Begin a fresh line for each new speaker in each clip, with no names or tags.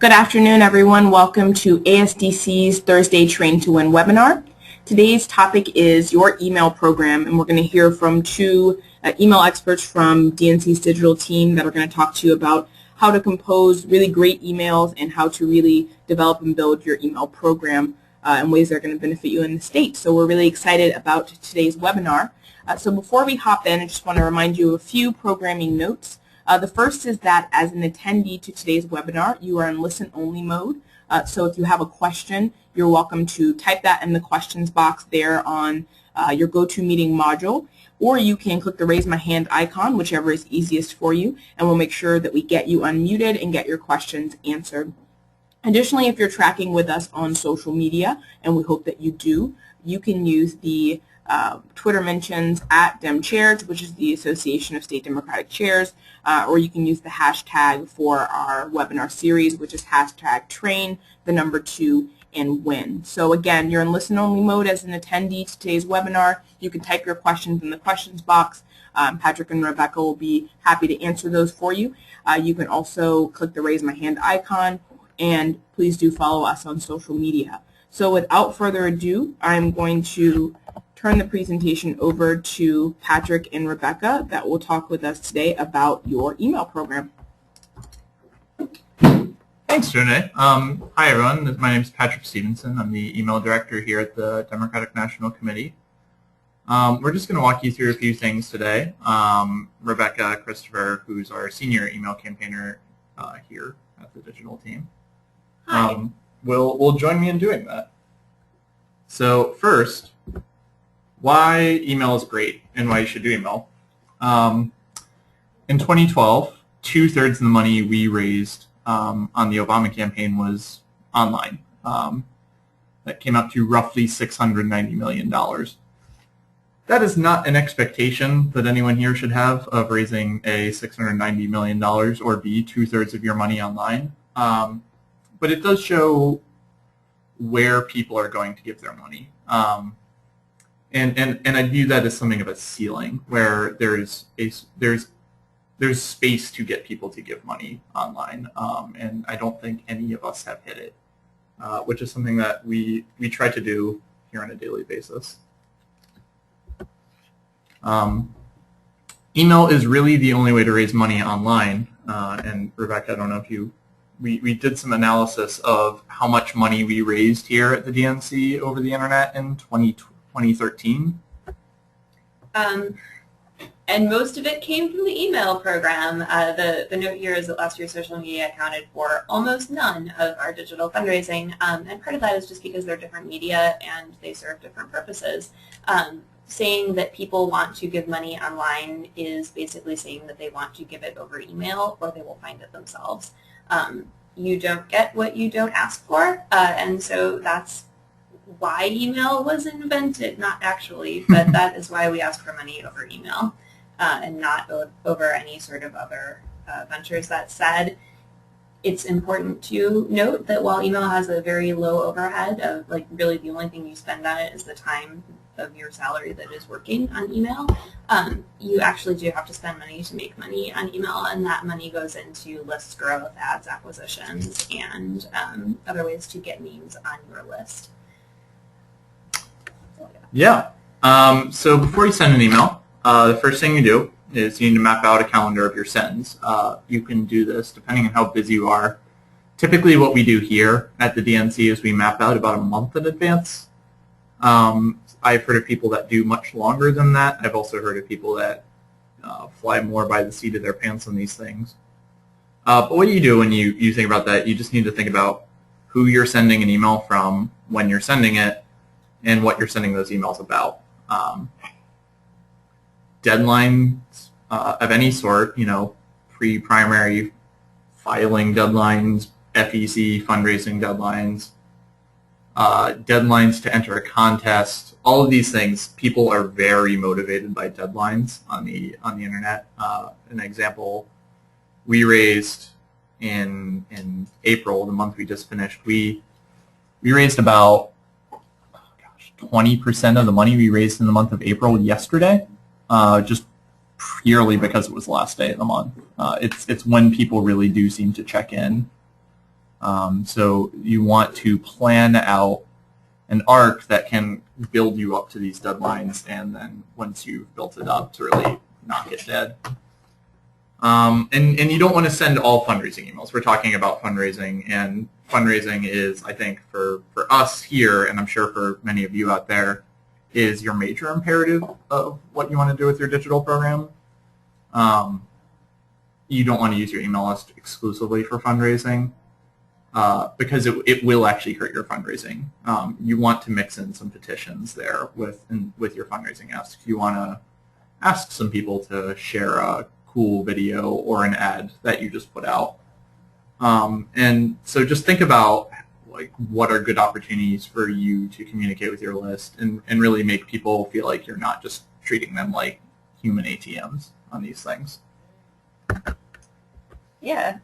Good afternoon, everyone. Welcome to ASDC's Thursday Train to Win webinar. Today's topic is your email program, and we're going to hear from two email experts from DNC's digital team that are going to talk to you about how to compose really great emails and how to really develop and build your email program in ways that are going to benefit you in the state. So we're really excited about today's webinar. So before we hop in, I just want to remind you of a few programming notes. The first is that as an attendee to today's webinar, you are in listen-only mode. So if you have a question, you're welcome to type that in the questions box there on your GoToMeeting module, or you can click the raise my hand icon, whichever is easiest for you, and we'll make sure that we get you unmuted and get your questions answered. Additionally, if you're tracking with us on social media, and we hope that you do, you can use the Twitter mentions at DemChairs, which is the Association of State Democratic Chairs, or you can use the hashtag for our webinar series, which is hashtag train, the number 2, and win. So again, you're in listen-only mode as an attendee to today's webinar. You can type your questions in the questions box. Patrick and Rebecca will be happy to answer those for you. You can also click the raise my hand icon, and please do follow us on social media. So without further ado, I'm going to turn the presentation over to Patrick and Rebecca that will talk with us today about your email program.
Thanks, Jonay. Hi, everyone. My name is Patrick Stevenson. I'm the email director here at the Democratic National Committee. We're just going to walk you through a few things today. Rebecca Christopher, who's our senior email campaigner here at the digital team, will join me in doing that. So first, why email is great and why you should do email. In 2012, 2/3 of the money we raised on the Obama campaign was online. That came out to roughly $690 million. That is not an expectation that anyone here should have of raising a $690 million or be 2/3 of your money online. But it does show where people are going to give their money. And I view that as something of a ceiling where there's space to get people to give money online, and I don't think any of us have hit it, which is something that we try to do here on a daily basis. Email is really the only way to raise money online, and Rebecca, I don't know if we did some analysis of how much money we raised here at the DNC over the internet in 2013.
And most of it came from the email program. The note here is that last year's social media accounted for almost none of our digital fundraising, and part of that is just because they're different media and they serve different purposes. Saying that people want to give money online is basically saying that they want to give it over email or they will find it themselves. You don't get what you don't ask for, and so that's why email was invented, not actually, but that is why we ask for money over email and not over any sort of other ventures. That said, it's important to note that while email has a very low overhead of really the only thing you spend on it is the time of your salary that is working on email, you actually do have to spend money to make money on email, and that money goes into list growth, ads acquisitions, and other ways to get names on your list.
Yeah. So before you send an email, the first thing you do is you need to map out a calendar of your sends. You can do this depending on how busy you are. Typically what we do here at the DNC is we map out about a month in advance. I've heard of people that do much longer than that. I've also heard of people that fly more by the seat of their pants on these things. But what do you do when you think about that? You just need to think about who you're sending an email from, when you're sending it, and what you're sending those emails about. Deadlines of any sort, pre-primary filing deadlines, FEC fundraising deadlines, deadlines to enter a contest, all of these things, people are very motivated by deadlines on the internet. An example, we raised in April, the month we just finished, we raised about 20% of the money we raised in the month of April yesterday, just purely because it was the last day of the month. It's when people really do seem to check in. So you want to plan out an arc that can build you up to these deadlines, and then once you've built it up, to really knock it dead. And you don't want to send all fundraising emails. We're talking about fundraising, and fundraising is, I think, for us here, and I'm sure for many of you out there, is your major imperative of what you want to do with your digital program. You don't want to use your email list exclusively for fundraising because it will actually hurt your fundraising. You want to mix in some petitions there with your fundraising asks. You want to ask some people to share a cool video or an ad that you just put out. And so just think about like what are good opportunities for you to communicate with your list and really make people feel like you're not just treating them like human ATMs on these things.
Yeah.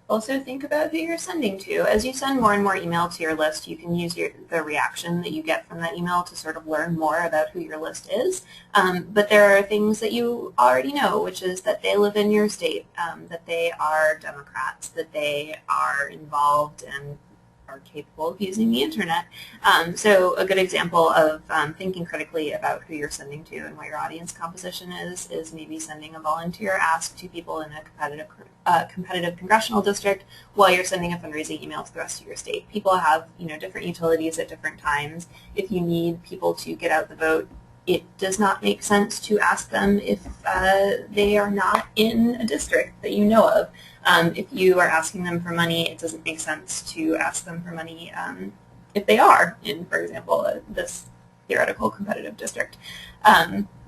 Also think about who you're sending to. As you send more and more email to your list, you can use the reaction that you get from that email to sort of learn more about who your list is. But there are things that you already know, which is that they live in your state, that they are Democrats, that they are involved and are capable of using the internet. So a good example of thinking critically about who you're sending to and what your audience composition is maybe sending a volunteer ask to people in a competitive congressional district while you're sending a fundraising email to the rest of your state. People have different utilities at different times. If you need people to get out the vote, it does not make sense to ask them if they are not in a district that you know of. If you are asking them for money, it doesn't make sense to ask them for money if they are in, for example, this theoretical competitive district.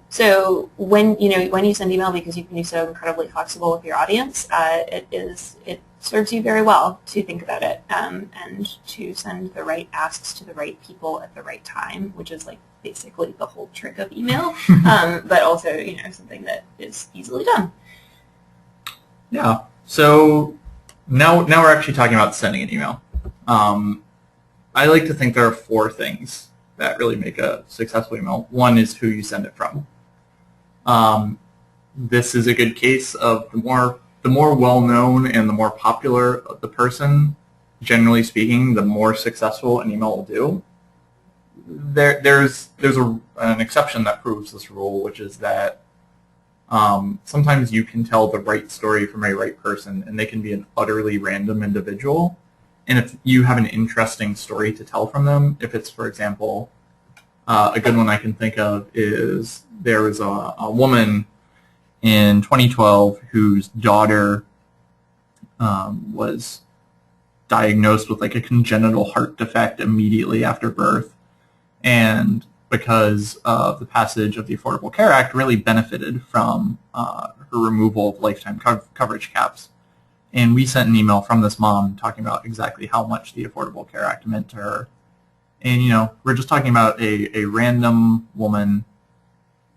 So when you send email, because you can be so incredibly flexible with your audience, it serves you very well to think about it and to send the right asks to the right people at the right time, which is like basically the whole trick of email, but also something that is easily done.
Yeah. So now we're actually talking about sending an email. I like to think there are 4 things that really make a successful email. One is who you send it from. This is a good case of the more well-known and the more popular the person, generally speaking, the more successful an email will do. There's an exception that proves this rule, which is that sometimes you can tell the right story from a right person, and they can be an utterly random individual. And if you have an interesting story to tell from them, if it's, for example, a good one I can think of is there was a woman in 2012 whose daughter was diagnosed with like a congenital heart defect immediately after birth. And because of the passage of the Affordable Care Act, really benefited from her removal of lifetime coverage caps. And we sent an email from this mom talking about exactly how much the Affordable Care Act meant to her. And, we're just talking about a random woman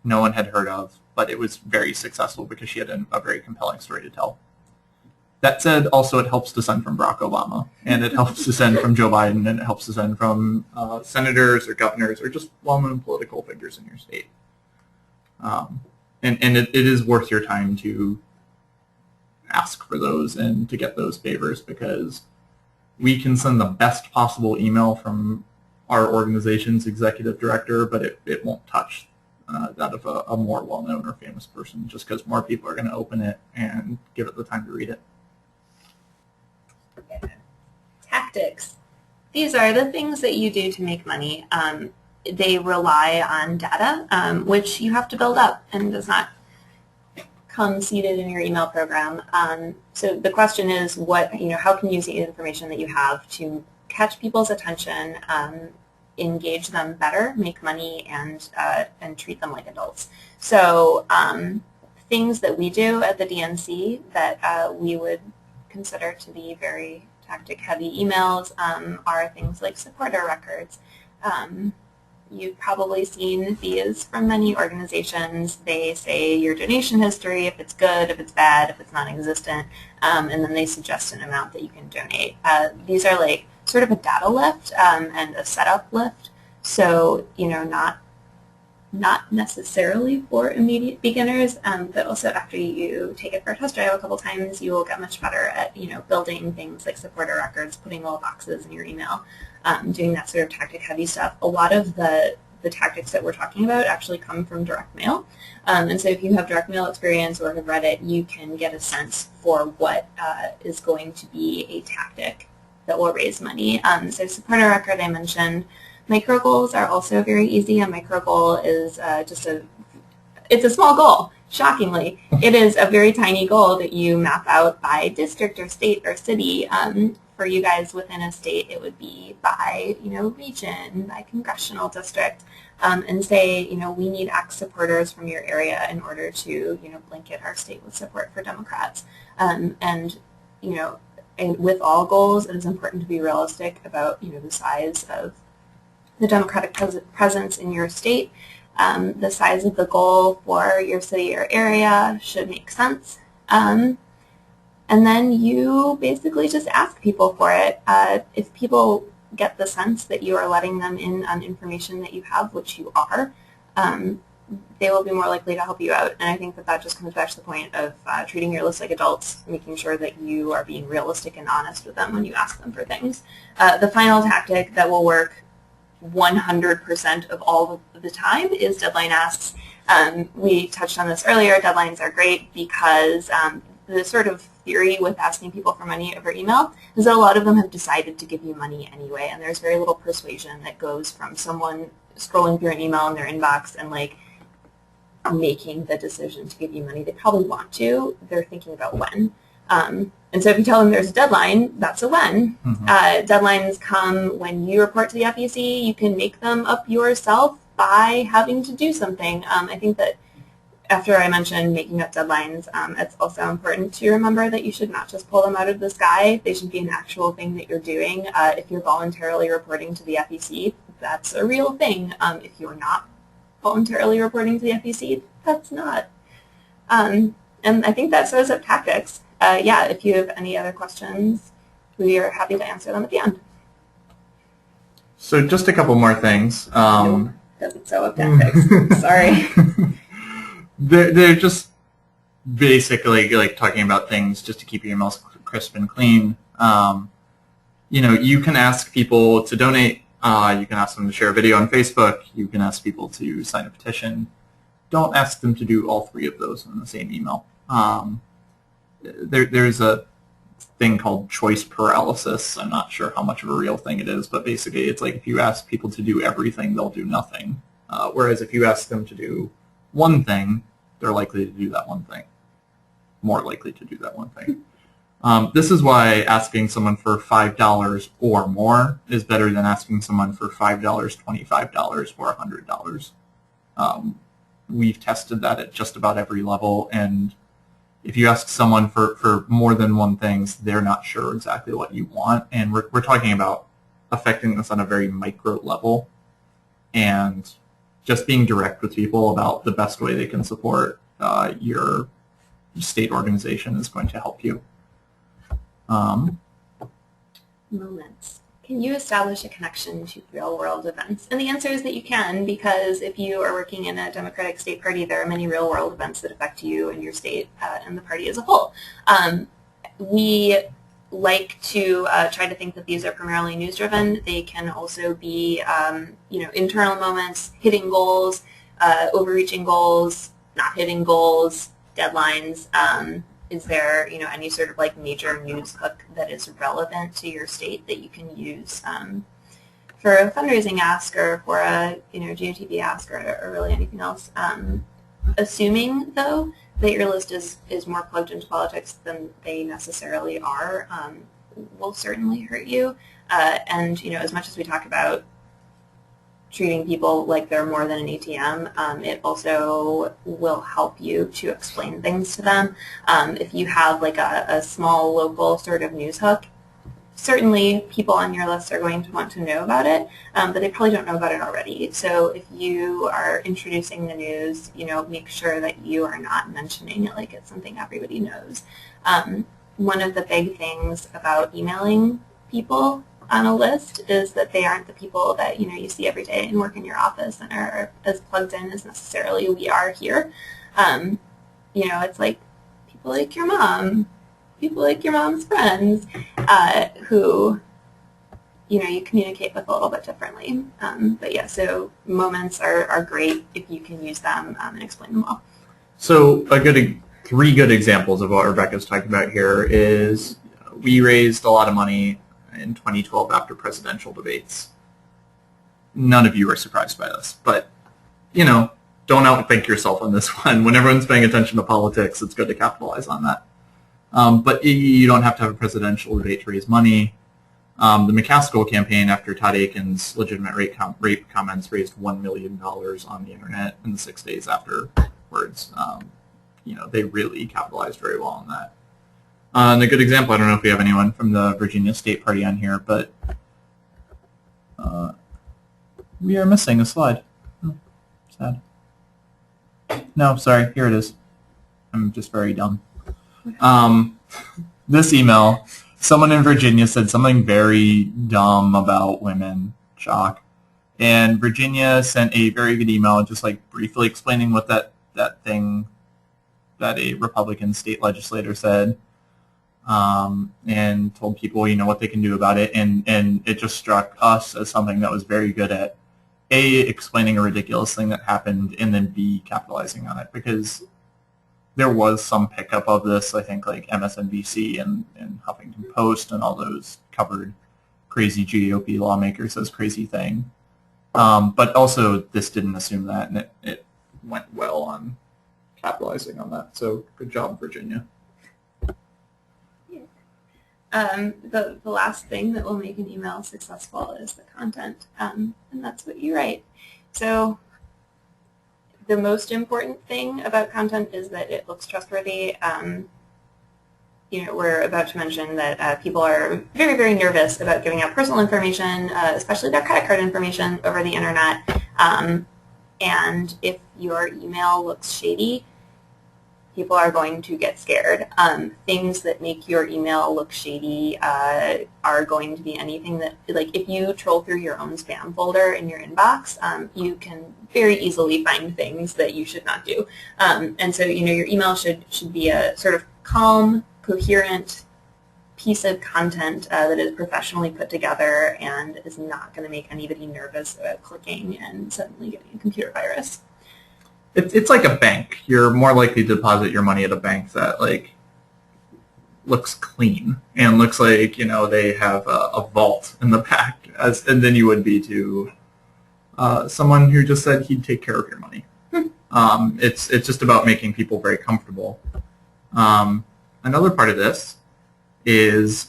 no one had heard of, but it was very successful because she had a very compelling story to tell. That said, also it helps to send from Barack Obama, and it helps to send from Joe Biden, and it helps to send from senators or governors or just well-known political figures in your state. And it is worth your time to ask for those and to get those favors, because we can send the best possible email from our organization's executive director, but it won't touch that of a more well-known or famous person, just because more people are going to open it and give it the time to read it.
Tactics. These are the things that you do to make money. They rely on data, which you have to build up and does not come seated in your email program. So the question is, how can you use the information that you have to catch people's attention, engage them better, make money, and treat them like adults. So things that we do at the DNC that we would consider to be very tactic-heavy emails are things like supporter records. You've probably seen these from many organizations. They say your donation history, if it's good, if it's bad, if it's non-existent, and then they suggest an amount that you can donate. These are like sort of a data lift and a setup lift. So, not not necessarily for immediate beginners, but also after you take it for a test drive a couple times, you will get much better at, building things like supporter records, putting little boxes in your email, doing that sort of tactic-heavy stuff. A lot of the tactics that we're talking about actually come from direct mail. And so if you have direct mail experience or have read it, you can get a sense for what is going to be a tactic that will raise money. So supporter record I mentioned. Micro goals are also very easy. A micro goal is it's a small goal, shockingly. It is a very tiny goal that you map out by district or state or city. For you guys within a state, it would be by, region, by congressional district, and say, we need X supporters from your area in order to, blanket our state with support for Democrats. And with all goals, it is important to be realistic about, the size of the Democratic presence in your state. The size of the goal for your city or area should make sense. And then you basically just ask people for it. If people get the sense that you are letting them in on information that you have, which you are, they will be more likely to help you out. And I think that just comes back to the point of treating your list like adults, making sure that you are being realistic and honest with them when you ask them for things. The final tactic that will work 100% of all of the time is deadline asks. We touched on this earlier. Deadlines are great because the sort of theory with asking people for money over email is that a lot of them have decided to give you money anyway, and there's very little persuasion that goes from someone scrolling through an email in their inbox and making the decision to give you money. They probably want to. They're thinking about when. And so if you tell them there's a deadline, that's a when. Mm-hmm. Deadlines come when you report to the FEC. You can make them up yourself by having to do something. I think that after I mentioned making up deadlines, it's also important to remember that you should not just pull them out of the sky. They should be an actual thing that you're doing. If you're voluntarily reporting to the FEC, that's a real thing. If you're not voluntarily reporting to the FEC, that's not. And I think that sums up tactics. If you have any other questions, we are happy to answer them at the end.
So just a couple more things.
Nope, doesn't sew up tactics. Sorry.
They're just basically talking about things just to keep your emails crisp and clean. You can ask people to donate. You can ask them to share a video on Facebook. You can ask people to sign a petition. Don't ask them to do all three of those in the same email. There's a thing called choice paralysis. I'm not sure how much of a real thing it is, but basically it's like if you ask people to do everything, they'll do nothing. Whereas if you ask them to do one thing, they're likely to do that one thing. More likely to do that one thing. This is why asking someone for $5 or more is better than asking someone for $5, $25, or $100. We've tested that at just about every level, and if you ask someone for more than one thing, they're not sure exactly what you want, and we're talking about affecting this on a very micro level, and just being direct with people about the best way they can support your state organization is going to help you.
Moments. Can you establish a connection to real-world events? And the answer is that you can, because if you are working in a Democratic state party, there are many real-world events that affect you and your state and the party as a whole. We like to try to think that these are primarily news-driven. They can also be, internal moments, hitting goals, overreaching goals, not hitting goals, deadlines. Is there, any sort of major news hook that is relevant to your state that you can use for a fundraising ask or for a, GOTV ask or really anything else? Assuming, though, that your list is more plugged into politics than they necessarily are, will certainly hurt you. And, as much as we talk about treating people like they're more than an ATM, it also will help you to explain things to them. If you have a small local sort of news hook, certainly people on your list are going to want to know about it, but they probably don't know about it already. So if you are introducing the news, make sure that you are not mentioning it like it's something everybody knows. One of the big things about emailing people on a list is that they aren't the people that you see every day and work in your office and are as plugged in as necessarily we are here. It's like people like your mom, people like your mom's friends, who you communicate with a little bit differently. But yeah, so moments are great if you can use them and explain them well.
So three good examples of what Rebecca's talking about here is we raised a lot of money in 2012 after presidential debates. None of you are surprised by this, but don't outthink yourself on this one. When everyone's paying attention to politics, it's good to capitalize on that. But you don't have to have a presidential debate to raise money. The McCaskill campaign, after Todd Aiken's legitimate rape comments, raised $1 million on the internet in the 6 days afterwards. They really capitalized very well on that. And a good example, I don't know if we have anyone from the Virginia State Party on here, but we are missing a slide. Oh, sad. No, sorry, here it is. I'm just very dumb. This email, someone in Virginia said something very dumb about women, shock. And Virginia sent a very good email just briefly explaining what that thing that a Republican state legislator said, and told people, what they can do about it. And it just struck us as something that was very good at A, explaining a ridiculous thing that happened, and then B, capitalizing on it, because there was some pickup of this. I think MSNBC and Huffington Post and all those covered crazy GOP lawmakers as crazy thing. But also this didn't assume that, and it went well on capitalizing on that. So good job, Virginia.
The last thing that will make an email successful is the content, and that's what you write. So the most important thing about content is that it looks trustworthy. We're about to mention that people are very, very nervous about giving out personal information, especially their credit card information, over the internet. And if your email looks shady, people are going to get scared. Things that make your email look shady are going to be anything that, if you troll through your own spam folder in your inbox, you can very easily find things that you should not do. And so, your email should be a sort of calm, coherent piece of content that is professionally put together and is not going to make anybody nervous about clicking and suddenly getting a computer virus.
It's like a bank. You're more likely to deposit your money at a bank that looks clean and looks like they have a vault in the back, and then you would be to someone who just said he'd take care of your money. It's just about making people very comfortable. Another part of this is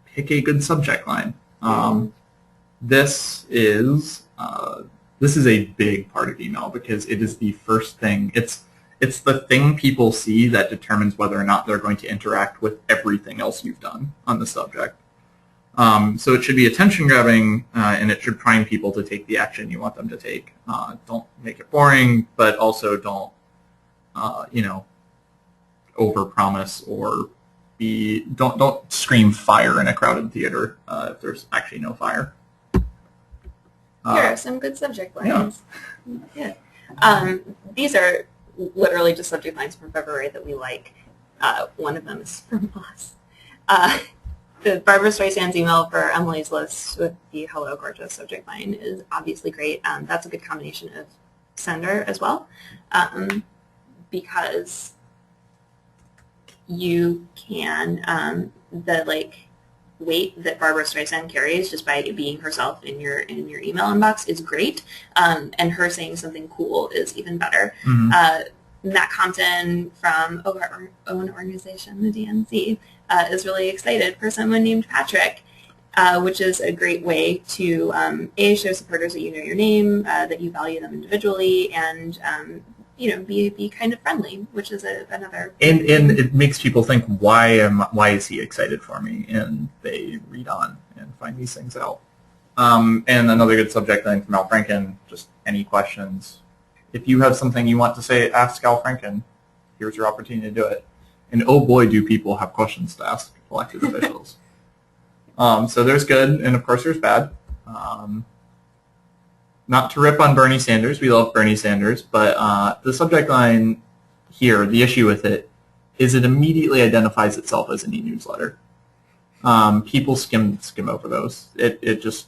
pick a good subject line. This is a big part of email because it is the first thing. It's the thing people see that determines whether or not they're going to interact with everything else you've done on the subject. So it should be attention-grabbing, and it should prime people to take the action you want them to take. Don't make it boring, but also don't, overpromise or don't scream fire in a crowded theater if there's actually no fire.
Here are some good subject lines. Yeah. These are literally just subject lines from February that we like. One of them is from us. The Barbara Streisand's email for Emily's List with the Hello Gorgeous subject line is obviously great. That's a good combination of sender as well, because you can, weight that Barbara Streisand carries just by being herself in your email inbox is great, and her saying something cool is even better. Mm-hmm. Matt Compton from our own organization, the DNC, is really excited for someone named Patrick, which is a great way to show supporters that you know your name, that you value them individually, and be kind of friendly, which is another. And
it makes people think, why is he excited for me? And they read on and find these things out. And another good subject line from Al Franken, just any questions. If you have something you want to say, ask Al Franken. Here's your opportunity to do it. And oh boy, do people have questions to ask elected officials. So there's good, and of course there's bad. Not to rip on Bernie Sanders, we love Bernie Sanders, but the subject line here, the issue with it, is it immediately identifies itself as an e-newsletter. People skim over those. It just,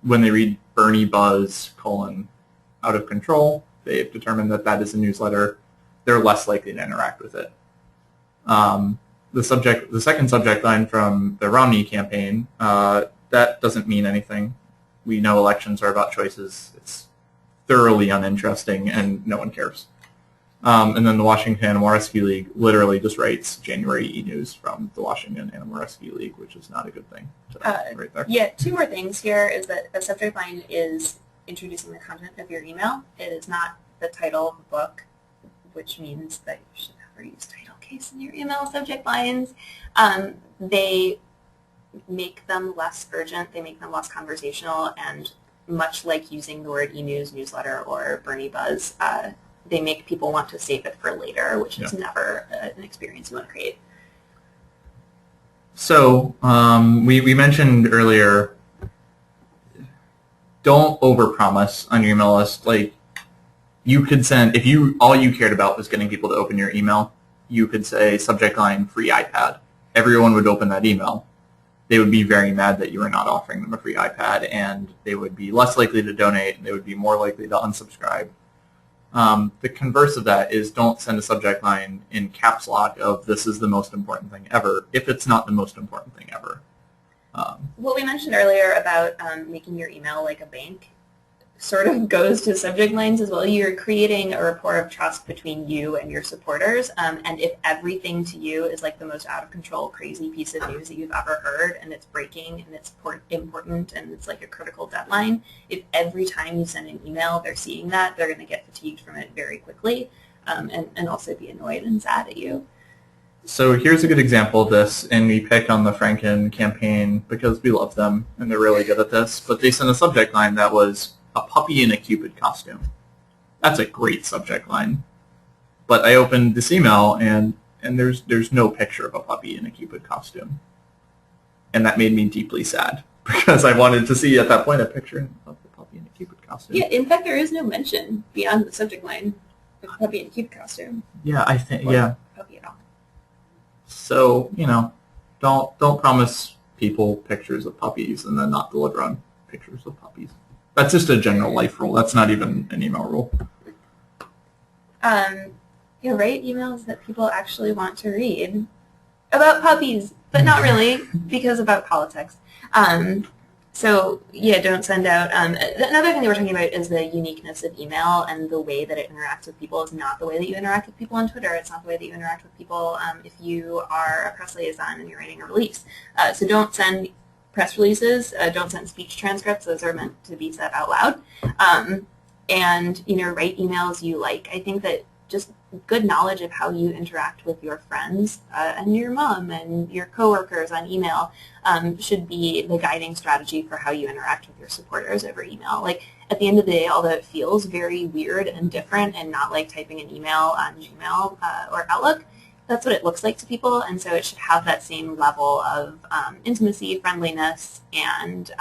when they read Bernie Buzz, out of control, they've determined that that is a newsletter. They're less likely to interact with it. The second subject line from the Romney campaign, that doesn't mean anything. We know elections are about choices. It's thoroughly uninteresting, and no one cares. And then the Washington Animal Rescue League literally just writes January e-news from the Washington Animal Rescue League, which is not a good thing. Right there.
Yeah, two more things here is that the subject line is introducing the content of your email. It is not the title of the book, which means that you should never use title case in your email subject lines. They make them less urgent, they make them less conversational, and much like using the word e-news, newsletter, or Bernie Buzz, they make people want to save it for later, which is never an experience you want to create.
So we mentioned earlier, don't overpromise on your email list. Like, you could send, if all you cared about was getting people to open your email, you could say subject line free iPad. Everyone would open that email. They would be very mad that you were not offering them a free iPad, and they would be less likely to donate, and they would be more likely to unsubscribe. The converse of that is don't send a subject line in caps lock of this is the most important thing ever if it's not the most important thing ever.
What we mentioned earlier about making your email like a bank sort of goes to subject lines as well. You're creating a rapport of trust between you and your supporters, and if everything to you is like the most out of control, crazy piece of news that you've ever heard, and it's breaking, and it's important, and it's like a critical deadline, if every time you send an email they're seeing that, they're going to get fatigued from it very quickly, and also be annoyed and sad at you.
So here's a good example of this, and we picked on the Franken campaign because we love them, and they're really good at this, but they sent a subject line that was a puppy in a Cupid costume. That's a great subject line. But I opened this email, and there's no picture of a puppy in a Cupid costume. And that made me deeply sad, because I wanted to see at that point a picture of the puppy in a Cupid costume.
Yeah, in fact, there is no mention beyond the subject line of puppy in a Cupid costume.
Yeah, I think, yeah.
Puppy at all.
So, don't promise people pictures of puppies and then not deliver on pictures of puppies. That's just a general life rule. That's not even an email rule.
Write emails that people actually want to read about puppies, but not really, because about politics. So yeah, don't send out. Another thing that we're talking about is the uniqueness of email, and the way that it interacts with people is not the way that you interact with people on Twitter. It's not the way that you interact with people if you are a press liaison and you're writing a release. So don't send press releases, don't send speech transcripts. Those are meant to be said out loud. And write emails you like. I think that just good knowledge of how you interact with your friends and your mom and your coworkers on email should be the guiding strategy for how you interact with your supporters over email. Like, at the end of the day, although it feels very weird and different and not like typing an email on Gmail or Outlook, that's what it looks like to people, and so it should have that same level of intimacy, friendliness, and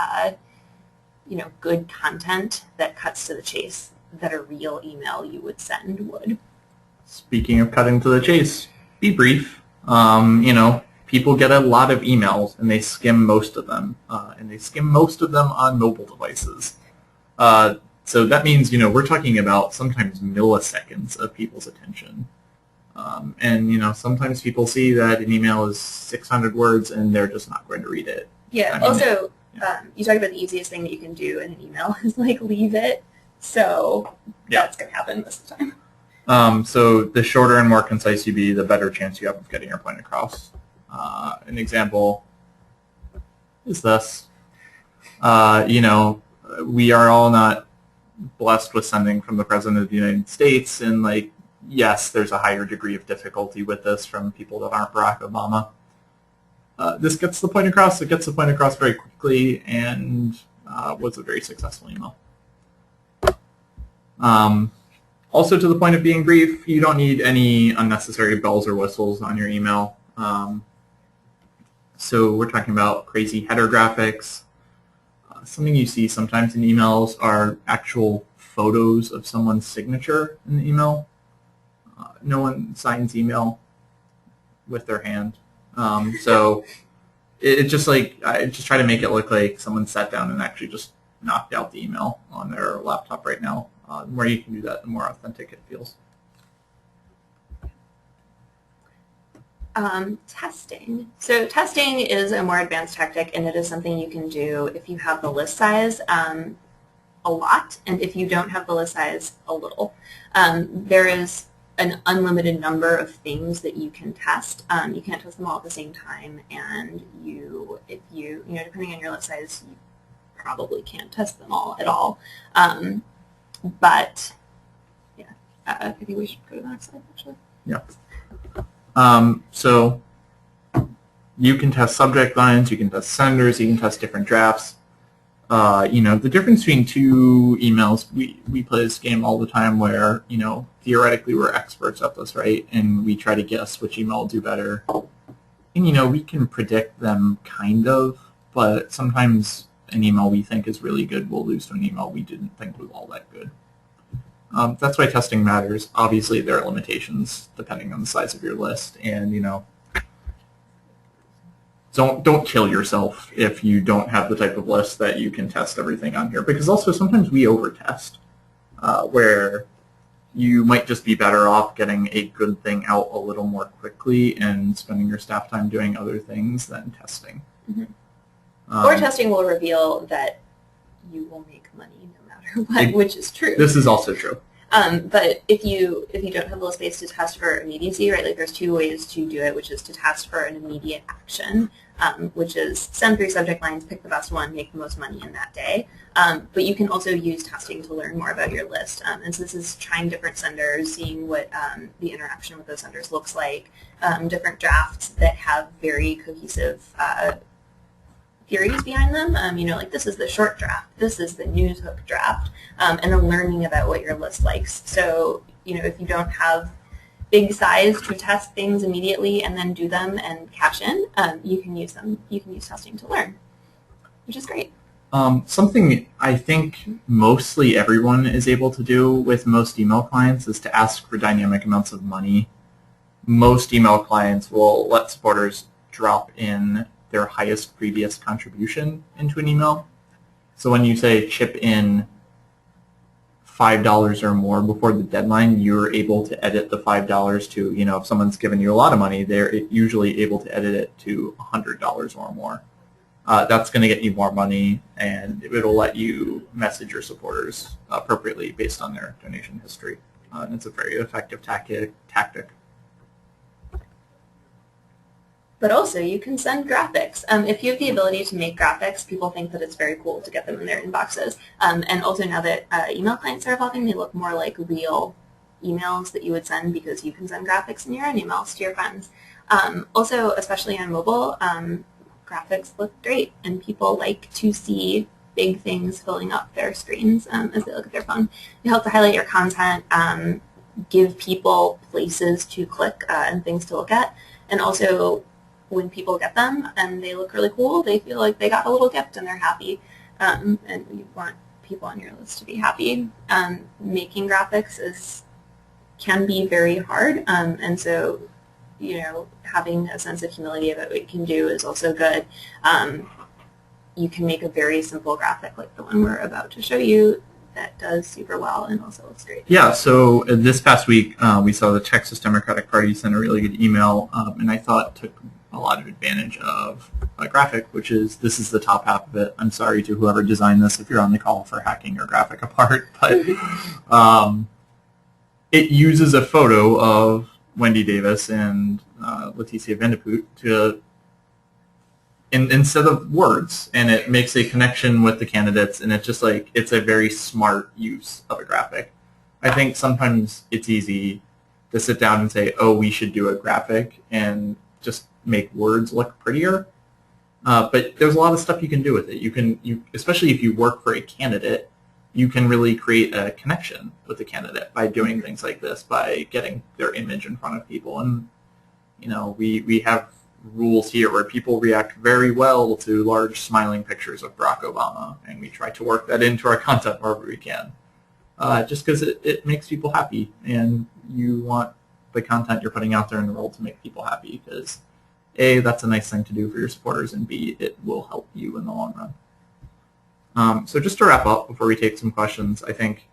good content that cuts to the chase that a real email you would send would.
Speaking of cutting to the chase, be brief. People get a lot of emails, and they skim most of them, and they skim most of them on mobile devices. So that means, we're talking about sometimes milliseconds of people's attention. And sometimes people see that an email is 600 words, and they're just not going to read it.
Yeah. You talk about the easiest thing that you can do in an email is like leave it. So that's going to happen most of the time.
So the shorter and more concise you be, the better chance you have of getting your point across. An example is this. We are all not blessed with sending from the President of the United States, and yes, there's a higher degree of difficulty with this from people that aren't Barack Obama. This gets the point across. It gets the point across very quickly, and was a very successful email. Also, to the point of being brief, you don't need any unnecessary bells or whistles on your email. So we're talking about crazy header graphics. Something you see sometimes in emails are actual photos of someone's signature in the email. No one signs email with their hand. So it's just like, I just try to make it look like someone sat down and actually just knocked out the email on their laptop right now. The more you can do that, the more authentic it feels.
Testing. So testing is a more advanced tactic, and it is something you can do if you have the list size a lot, and if you don't have the list size a little. There is an unlimited number of things that you can test. You can't test them all at the same time, and if you depending on your list size, you probably can't test them all at all. But yeah, I think we should go to the next slide, actually.
Yeah. So you can test subject lines, you can test senders, you can test different drafts. The difference between two emails, we play this game all the time where, theoretically we're experts at this, right? And we try to guess which email will do better. And, we can predict them kind of, but sometimes an email we think is really good will lose to an email we didn't think was all that good. That's why testing matters. Obviously, there are limitations depending on the size of your list, and don't kill yourself if you don't have the type of list that you can test everything on here. Because also sometimes we over-test, where you might just be better off getting a good thing out a little more quickly and spending your staff time doing other things than testing.
Mm-hmm. Or testing will reveal that you will make money no matter what, which is true.
This is also true.
But if you don't have the space to test for immediacy, right? Like there's two ways to do it, which is to test for an immediate action, which is send 3 subject lines, pick the best one, make the most money in that day. But you can also use testing to learn more about your list. And so this is trying different senders, seeing what the interaction with those senders looks like, different drafts that have very cohesive theories behind them, like this is the short draft, this is the news hook draft, and then learning about what your list likes. So, if you don't have big size to test things immediately and then do them and cash in, you can use them. You can use testing to learn, which is great.
Something I think mostly everyone is able to do with most email clients is to ask for dynamic amounts of money. Most email clients will let supporters drop in their highest previous contribution into an email. So when you say chip in $5 or more before the deadline, you're able to edit the $5 to, if someone's given you a lot of money, they're usually able to edit it to $100 or more. That's going to get you more money, and it'll let you message your supporters appropriately based on their donation history. And it's a very effective tactic.
But also, you can send graphics. If you have the ability to make graphics, people think that it's very cool to get them in their inboxes. And also, now that email clients are evolving, they look more like real emails that you would send because you can send graphics in your own emails to your friends. Also, especially on mobile, graphics look great, and people like to see big things filling up their screens as they look at their phone. They help to highlight your content, give people places to click and things to look at, and also when people get them and they look really cool, they feel like they got a little gift and they're happy. And you want people on your list to be happy. Making graphics can be very hard, and so having a sense of humility about what you can do is also good. You can make a very simple graphic like the one we're about to show you that does super well and also looks great.
Yeah, so this past week we saw the Texas Democratic Party send a really good email, and I thought took a lot of advantage of a graphic, which is, this is the top half of it. I'm sorry to whoever designed this if you're on the call for hacking your graphic apart, but it uses a photo of Wendy Davis and Leticia Vanderpoot to instead of words, and it makes a connection with the candidates, and it's just like, it's a very smart use of a graphic. I think sometimes it's easy to sit down and say, oh, we should do a graphic, and just make words look prettier. But there's a lot of stuff you can do with it. You especially if you work for a candidate, you can really create a connection with the candidate by doing things like this, by getting their image in front of people. And we have rules here where people react very well to large smiling pictures of Barack Obama, and we try to work that into our content wherever we can. Just because it makes people happy, and you want the content you're putting out there in the world to make people happy, because A, that's a nice thing to do for your supporters, and B, it will help you in the long run. So just to wrap up before we take some questions, I think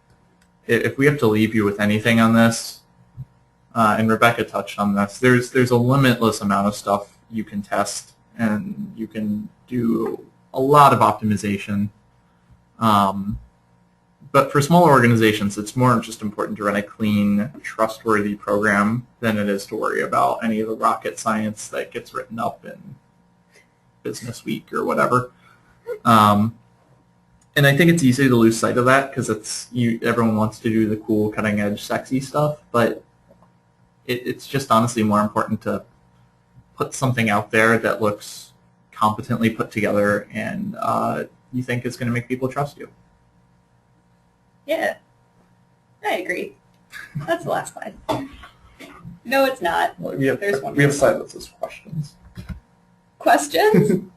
if we have to leave you with anything on this, and Rebecca touched on this, there's a limitless amount of stuff you can test, and you can do a lot of optimization. But for smaller organizations, it's more just important to run a clean, trustworthy program than it is to worry about any of the rocket science that gets written up in Business Week or whatever. And I think it's easy to lose sight of that because everyone wants to do the cool, cutting-edge, sexy stuff, but it's just honestly more important to put something out there that looks competently put together and you think is going to make people trust you.
Yeah, I agree. That's the last slide. No, it's not.
Well,
There's one
we have
more.
slide that says questions.
Questions?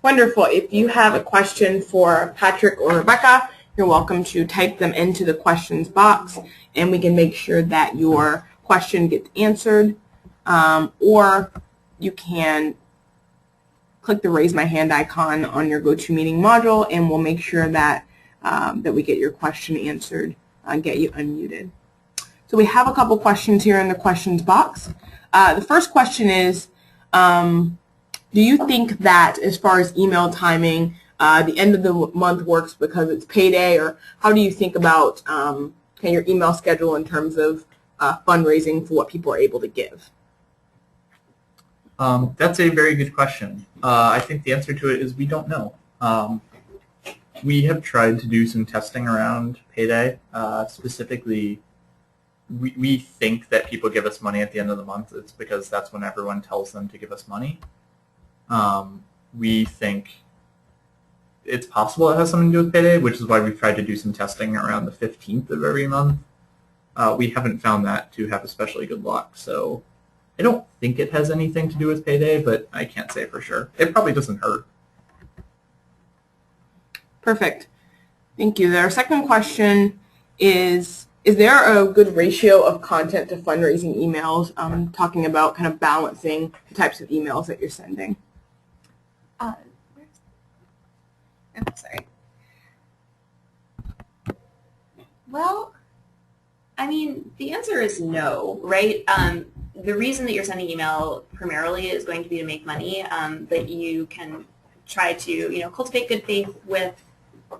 Wonderful. If you have a question for Patrick or Rebecca, you're welcome to type them into the questions box, and we can make sure that your question gets answered. Or you can click the raise my hand icon on your GoToMeeting module, and we'll make sure that that we get your question answered and get you unmuted. So we have a couple questions here in the questions box. The first question is, do you think that as far as email timing, the end of the month works because it's payday, or how do you think about your email schedule in terms of fundraising for what people are able to give?
That's a very good question. I think the answer to it is we don't know. We have tried to do some testing around payday. Specifically, we think that people give us money at the end of the month. It's because that's when everyone tells them to give us money. We think it's possible it has something to do with payday, which is why we've tried to do some testing around the 15th of every month. We haven't found that to have especially good luck, so I don't think it has anything to do with payday, but I can't say for sure. It probably doesn't hurt.
Perfect. Thank you. Our second question is there a good ratio of content to fundraising emails? Talking about kind of balancing the types of emails that you're sending.
I'm sorry. Well, I mean, the answer is no, right? The reason that you're sending email primarily is going to be to make money, but you can try to, cultivate good faith with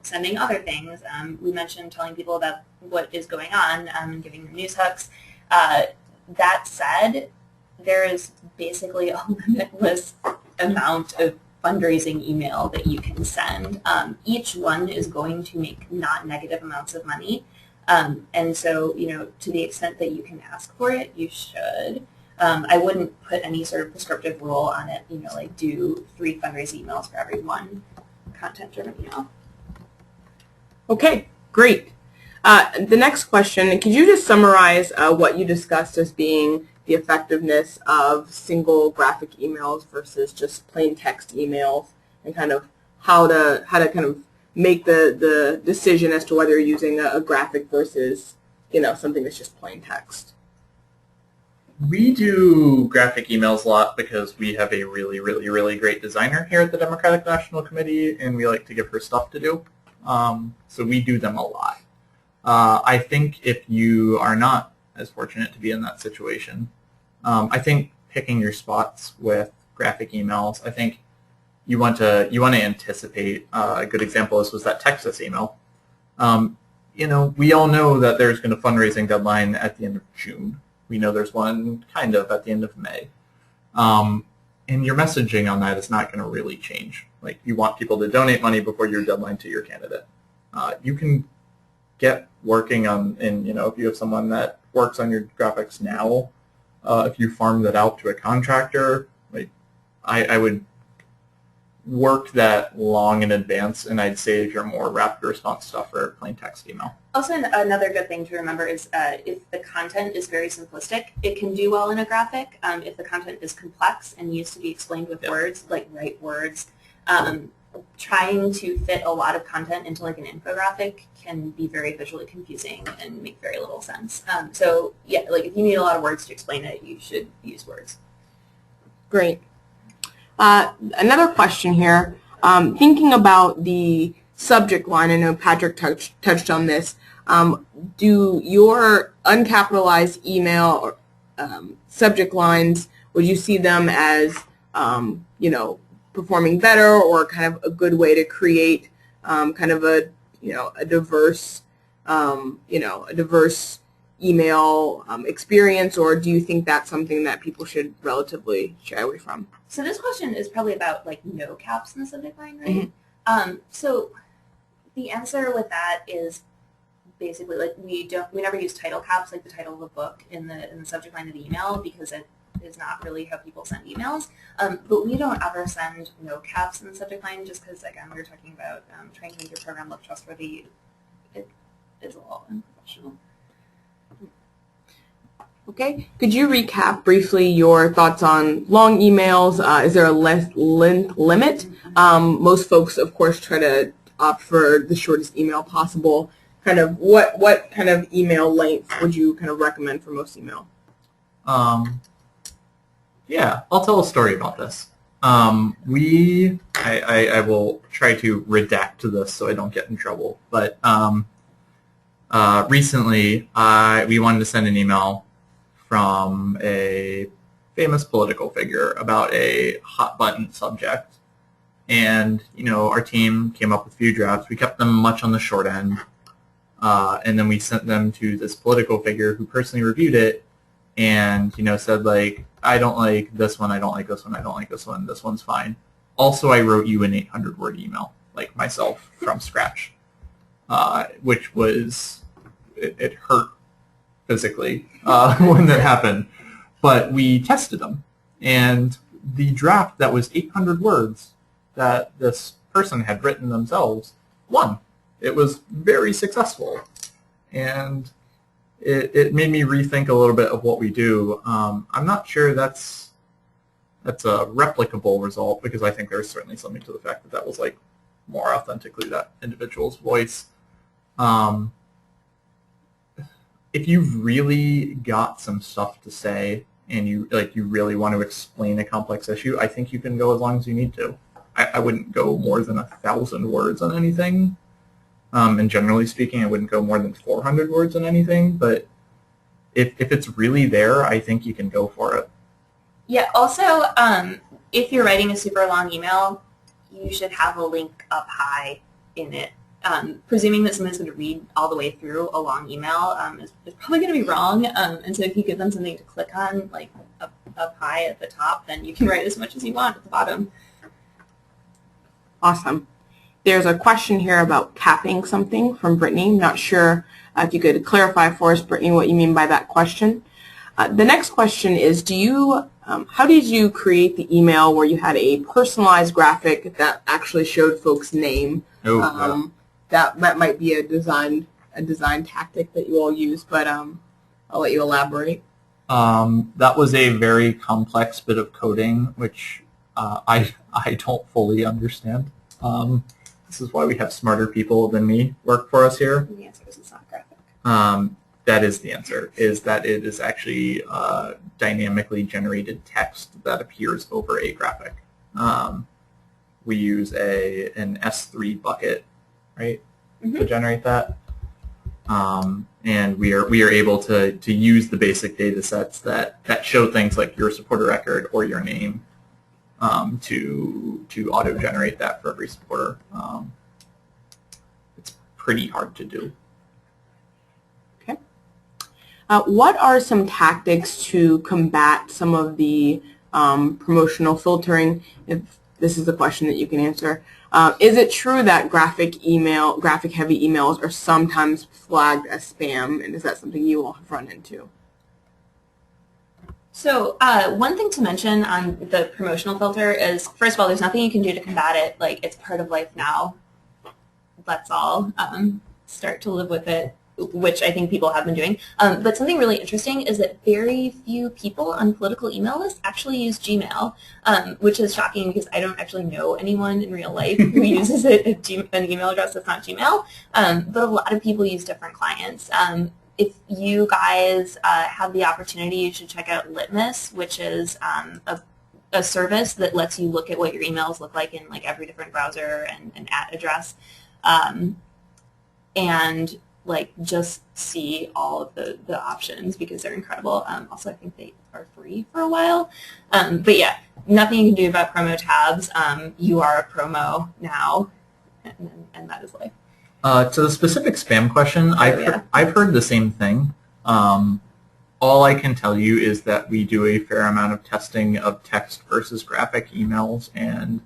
sending other things. We mentioned telling people about what is going on and giving them news hooks. That said, there is basically a limitless amount of fundraising email that you can send. Each one is going to make not negative amounts of money. And so, to the extent that you can ask for it, you should. I wouldn't put any sort of prescriptive rule on it, like do 3 fundraising emails for every 1 content-driven email.
Okay, great. The next question, could you just summarize what you discussed as being the effectiveness of single graphic emails versus just plain text emails, and kind of how to kind of make the decision as to whether you're using a graphic versus something that's just plain text?
We do graphic emails a lot because we have a really, really, really great designer here at the Democratic National Committee, and we like to give her stuff to do. So we do them a lot. I think if you are not as fortunate to be in that situation, I think picking your spots with graphic emails, I think you want to anticipate. A good example of this was that Texas email. We all know that there's going to fundraising deadline at the end of June. We know there's one kind of at the end of May. And your messaging on that is not going to really change. Like, you want people to donate money before your deadline to your candidate. You can get working on, and if you have someone that works on your graphics now, if you farm that out to a contractor, like I would work that long in advance, and I'd save your more rapid response stuff for plain text email.
Also, another good thing to remember is if the content is very simplistic, it can do well in a graphic. If the content is complex and needs to be explained with words, like right words, trying to fit a lot of content into like an infographic can be very visually confusing and make very little sense. So yeah, like if you need a lot of words to explain it, you should use words.
Great. Another question here. Thinking about the subject line, I know Patrick touched on this. Do your uncapitalized email subject lines, would you see them as, performing better, or kind of a good way to create kind of a diverse, a diverse email experience, or do you think that's something that people should relatively shy away from?
So this question is probably about like no caps in the subject line, right? So the answer with that is basically like we never use title caps, like the title of a book in the subject line of the email, because it is not really how people send emails. But we don't ever send no caps in the subject line, just because again we were talking about trying to make your program look trustworthy. It is a little unprofessional.
Okay. Could you recap briefly your thoughts on long emails? Is there a length limit? Most folks, of course, try to opt for the shortest email possible. Kind of what kind of email length would you kind of recommend for most email?
Yeah, I'll tell a story about this. I will try to redact this so I don't get in trouble. But recently, we wanted to send an email from a famous political figure about a hot button subject. And, our team came up with a few drafts. We kept them much on the short end. And then we sent them to this political figure who personally reviewed it and, said, like, I don't like this one, I don't like this one, I don't like this one, this one's fine. Also, I wrote you an 800-word email, like myself, from scratch, which was, it hurt physically when that happened. But we tested them, and the draft that was 800 words that this person had written themselves won. It was very successful, and it made me rethink a little bit of what we do. I'm not sure that's a replicable result, because I think there's certainly something to the fact that that was like more authentically that individual's voice. If you've really got some stuff to say and you really want to explain a complex issue, I think you can go as long as you need to. I wouldn't go more than 1,000 words on anything. And generally speaking, I wouldn't go more than 400 words on anything. But if it's really there, I think you can go for it.
Yeah, also, if you're writing a super long email, you should have a link up high in it. Presuming that someone's going to read all the way through a long email is probably going to be wrong. And so if you give them something to click on, like up high at the top, then you can write as much as you want at the bottom.
Awesome. There's a question here about capping something from Brittany. I'm not sure if you could clarify for us, Brittany, what you mean by that question. The next question is, how did you create the email where you had a personalized graphic that actually showed folks' name? That might be a design tactic that you all use, but I'll let you elaborate.
That was a very complex bit of coding, which I don't fully understand. This is why we have smarter people than me work for us here.
The answer is it's not graphic.
That is the answer, is that it is actually dynamically generated text that appears over a graphic. We use an S3 bucket, right, to generate that. And we are able to use the basic data sets that show things like your supporter record or your name to auto-generate that for every supporter. It's pretty hard to do.
Okay. What are some tactics to combat some of the promotional filtering? If this is a question that you can answer. Is it true that graphic-heavy emails are sometimes flagged as spam, and is that something you all have run into?
So one thing to mention on the promotional filter is, first of all, there's nothing you can do to combat it. Like, it's part of life now. Let's all start to live with it, which I think people have been doing. But something really interesting is that very few people on political email lists actually use Gmail, which is shocking because I don't actually know anyone in real life who uses an email address that's not Gmail. But a lot of people use different clients. If you guys have the opportunity, you should check out Litmus, which is a service that lets you look at what your emails look like in like every different browser and at address, and like just see all of the options because they're incredible. Also, I think they are free for a while. But yeah, nothing you can do about promo tabs. You are a promo now, and that is life.
To the specific spam question, I've heard the same thing. All I can tell you is that we do a fair amount of testing of text versus graphic emails, and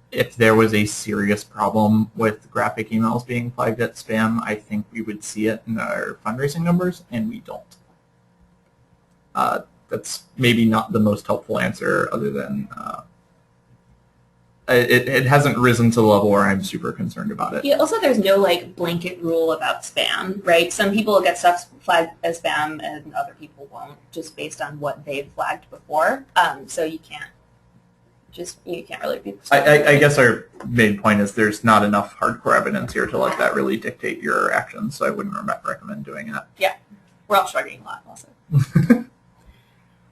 if there was a serious problem with graphic emails being flagged as spam, I think we would see it in our fundraising numbers, and we don't. That's maybe not the most helpful answer other than it hasn't risen to the level where I'm super concerned about it.
Yeah, also there's no like blanket rule about spam, right? Some people will get stuff flagged as spam and other people won't, just based on what they've flagged before. So you can't really be.
I guess our main point is there's not enough hardcore evidence here to let that really dictate your actions, so I wouldn't recommend doing that.
Yeah, we're all struggling a lot also.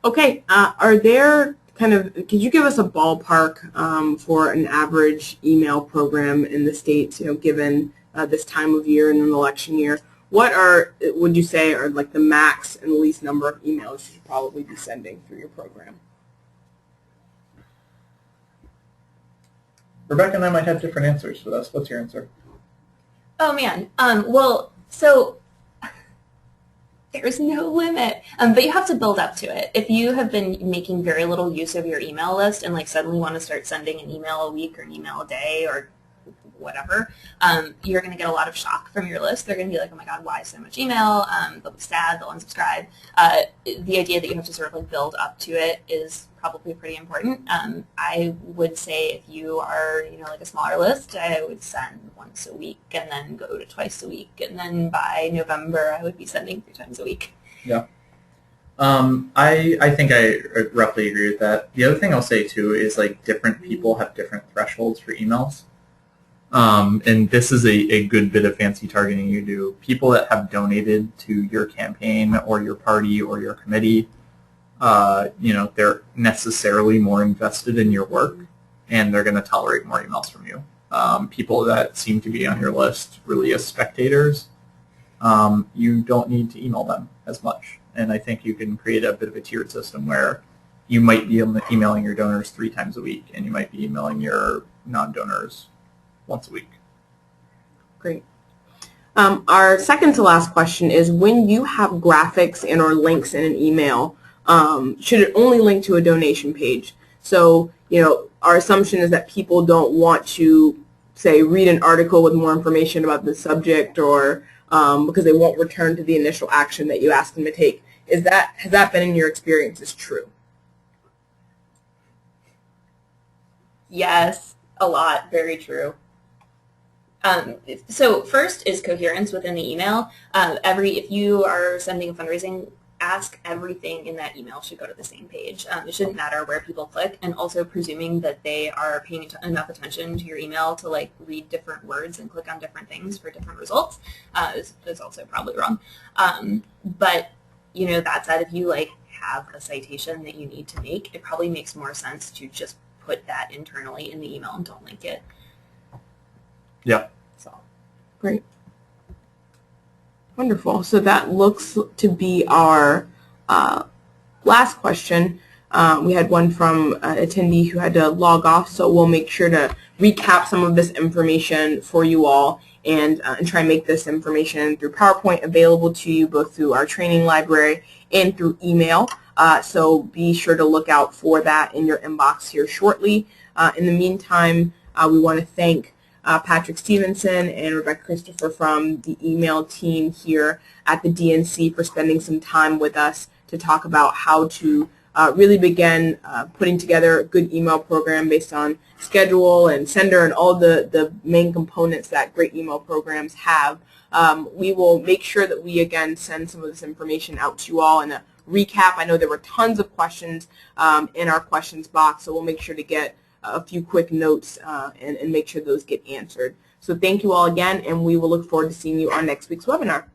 Okay, are there could you give us a ballpark for an average email program in the States, given this time of year in an election year? What would you say are like the max and least number of emails you should probably be sending through your program?
Rebecca and I might have different answers for this. What's your answer?
Oh man, well, so there's no limit, but you have to build up to it. If you have been making very little use of your email list and like suddenly want to start sending an email a week or an email a day or whatever, you're going to get a lot of shock from your list. They're going to be like, oh my god, why so much email? They'll be sad, they'll unsubscribe. The idea that you have to sort of like build up to it is probably pretty important. I would say if you are, like a smaller list, I would send once a week and then go to twice a week. And then by November, I would be sending 3 times a week.
Yeah. I think I roughly agree with that. The other thing I'll say too is like different people have different thresholds for emails. And this is a good bit of fancy targeting you do. People that have donated to your campaign or your party or your committee, they're necessarily more invested in your work, and they're going to tolerate more emails from you. People that seem to be on your list really as spectators, you don't need to email them as much. And I think you can create a bit of a tiered system where you might be emailing your donors 3 times a week, and you might be emailing your non-donors once a week.
Great. Our second to last question is, when you have graphics and or links in an email, should it only link to a donation page? So, our assumption is that people don't want to, say, read an article with more information about the subject, or because they won't return to the initial action that you asked them to take. Has that been in your experiences true?
Yes, a lot. Very true. So first is coherence within the email. If you are sending a fundraising ask, everything in that email should go to the same page. It shouldn't matter where people click, and also presuming that they are paying enough attention to your email to like read different words and click on different things for different results is also probably wrong. But that said, if you like have a citation that you need to make, it probably makes more sense to just put that internally in the email and don't link it.
Yeah.
So
great. Wonderful. So that looks to be our last question. We had one from an attendee who had to log off, so we'll make sure to recap some of this information for you all and try and make this information through PowerPoint available to you both through our training library and through email. So be sure to look out for that in your inbox here shortly. In the meantime, we want to thank Patrick Stevenson and Rebecca Christopher from the email team here at the DNC for spending some time with us to talk about how to really begin putting together a good email program based on schedule and sender and all the main components that great email programs have. We will make sure that we, again, send some of this information out to you all in a recap. I know there were tons of questions in our questions box, so we'll make sure to get a few quick notes and make sure those get answered. So thank you all again, and we will look forward to seeing you on next week's webinar.